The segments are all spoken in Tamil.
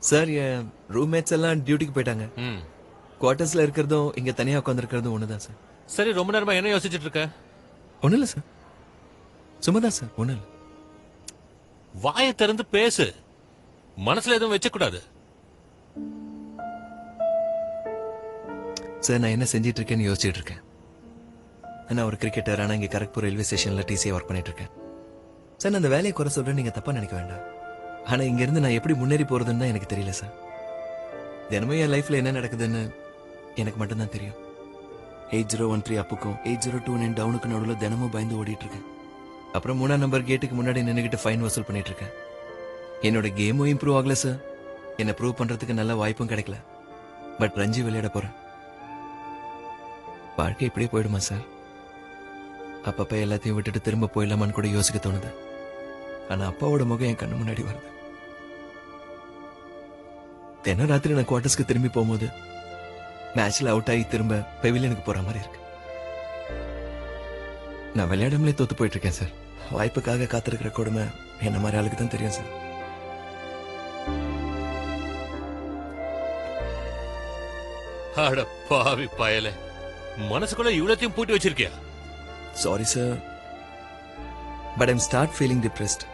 சார் என் ரூம்மேட்ஸ் எல்லாம் டியூட்டிக்கு போயிட்டாங்க. குவார்டர்ஸ்ல இருக்கிறதும் இங்க தனியா உட்காந்துருக்கிறதும் ஒண்ணுதான் சார். சரி, ரொம்ப நேரமா என்ன யோசிச்சுட்டு இருக்க? ஒண்ணு இல்ல சார், சும்மாதான் சார், ஒண்ணு இல்ல. வாயை திறந்து பேசு, மனசுல எதுவும் வச்ச கூடாது. சார் நான் என்ன செஞ்சிட்டு இருக்கேன்னு யோசிச்சுட்டு இருக்கேன். நான் ஒரு கிரிக்கெட்டர், ஆனா இங்க கரக்பூர் ரயில்வே ஸ்டேஷன்ல டிசியா ஒர்க் பண்ணிட்டு இருக்கேன். சார் நான் அந்த வேலையை குறை சொல்றேன், நீங்க தப்பா நினைக்க வேண்டாம். ஆனா இங்க இருந்து நான் எப்படி முன்னேறி போறதுன்னு தான் எனக்கு தெரியல சார். தினமும் என் லைஃப்ல என்ன நடக்குதுன்னு எனக்கு மட்டும்தான் தெரியும். 8013 அப்புக்கும் 8029 டவுனுக்கு நடுவில் தினமும் பயந்து ஓடிட்டு இருக்கேன். அப்புறம் 3ஆம் நம்பர் கேட்டுக்கு முன்னாடி நின்னுகிட்டு ஃபைன் வசூல் பண்ணிட்டு இருக்கேன். என்னோட கேமும் இம்ப்ரூவ் ஆகல சார். என்ன ப்ரூவ் பண்றதுக்கு நல்ல வாய்ப்பும் கிடைக்கல. பட் ரஞ்சி விளையாட போறேன். வாழ்க்கை இப்படியே போயிடுமா சார்? அப்பப்ப எல்லாத்தையும் விட்டுட்டு திரும்ப போயிடலாமான்னு கூட யோசிக்க தோணுது. ஆனா அப்பாவோட முகம் என் கண்ணு முன்னாடி வருது. தினம் ராத்திரி நான் குவார்டர்ஸ்க்கு திரும்பி போகும்போது மேட்ச்ல அவுட் ஆகி திரும்ப பெவிலியனுக்கு போற மாதிரி இருக்கு. நான் விளையாடாமலே தோத்து போயிட்டு இருக்கேன் சார். வாய்ப்புக்காக காத்திருக்கிற கொடுமை என்ன மாதிரி ஆளுக்கு தான் தெரியும் சார். அட பாவி பயலே, மனசுக்குள்ள இவ்வளத்தையும் பூட்டி வச்சிருக்கியா? Sorry sir, but I'm start feeling depressed.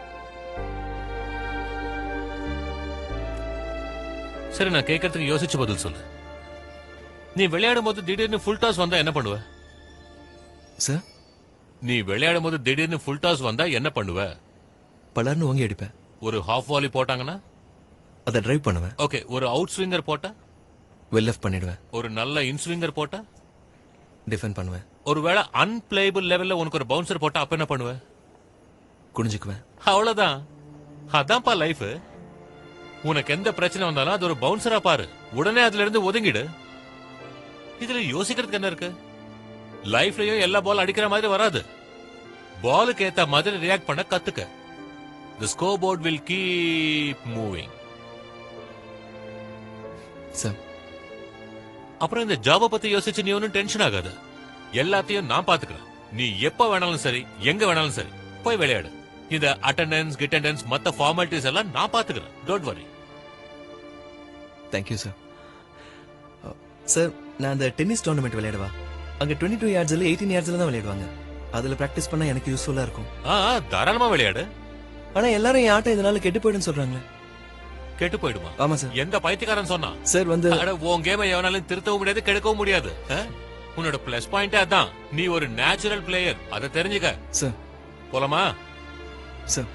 சரி, நான் கேட்கறதுக்கு யோசிச்சு பதில் சொல்லு. நீ விளையாடும் போது திடீர்னு ஃபுல் டாஸ் வந்தா என்ன பண்ணுவ? சார் நீ விளையாடும் போது திடீர்னு ஃபுல் டாஸ் வந்தா என்ன பண்ணுவ? பலர்னு ஓங்கி அடிப்பேன். ஒரு ஹாஃப் வாலி போட்டாங்கன்னா அதை டிரைவ் பண்ணுவேன். ஓகே, ஒரு அவுட் ஸ்விங்கர் போட்டா? வெல் லெஃப்ட் பண்ணிடுவேன். ஒரு நல்ல இன் ஸ்விங்கர் போட்டா? டிஃபெண்ட் பண்ணுவேன். ஒருவேளை அன்பிளேபிள் லெவல்ல உனக்கு ஒரு பவுன்சர் போட்டா அப்ப என்ன பண்ணுவ? குனிஞ்சுக்குவேன். அவ்வளவுதான். அதான்ப்பா லைஃப். உனக்கு எந்த பிரச்சனை வந்தாலும் அது ஒரு பவுன்சரா பாரு, உடனே அதுல இருந்து ஒதுங்கிடு. இதுல யோசிக்கிறதுக்கு என்ன இருக்கு? லைஃப்லயும் எல்லா பால் அடிக்கிற மாதிரி வராது. பாலுக்கு ஏத்த மாதிரி ரியாக்ட் பண்ண கத்துக்க. The scoreboard will keep moving. Sir அப்புறம் இந்த ஜாப பத்தி யோசிச்சு நீ ஒன்னும் டென்ஷன் ஆகாத. எல்லாத்தையும் நான் பாத்துக்கிறேன். நீ எப்ப வேணாலும் சரி, எங்க வேணாலும் சரி போய் விளையாடு. இந்த அட்டெண்டன்ஸ் கிட்டெண்டன்ஸ் மத்த ஃபார்மாலிட்டிஸ் எல்லாம் நான் பாத்துக்கிறேன். Don't worry. Thank you sir. Sir நான் அந்த டென்னிஸ் டோர்னமெண்ட் விளையாடுவா. அங்க 22 yardsல 18 yardsல தான் விளையாடுவாங்க. அதுல பிராக்டிஸ் பண்ணா எனக்கு யூஸ்ஃபுல்லா இருக்கும். தாராளமா விளையாடு. ஆனா எல்லாரும் என் ஆட்டம் இதனால கெட்டு போயிடுன்னு சொல்றாங்க. கெட்டு போயிடுமா? ஆமா சார். எந்த பைத்தியக்காரன் சொன்னா? சார் வந்து உன் கேமை எவனாலும் திருத்தவும் முடியாது, கெடுக்கவும் முடியாது. உன்னோட பிளஸ் பாயிண்ட் அதான். நீ ஒரு நேச்சுரல் பிளேயர், அதை தெரிஞ்சுக்க. சார் போலாமா? சார்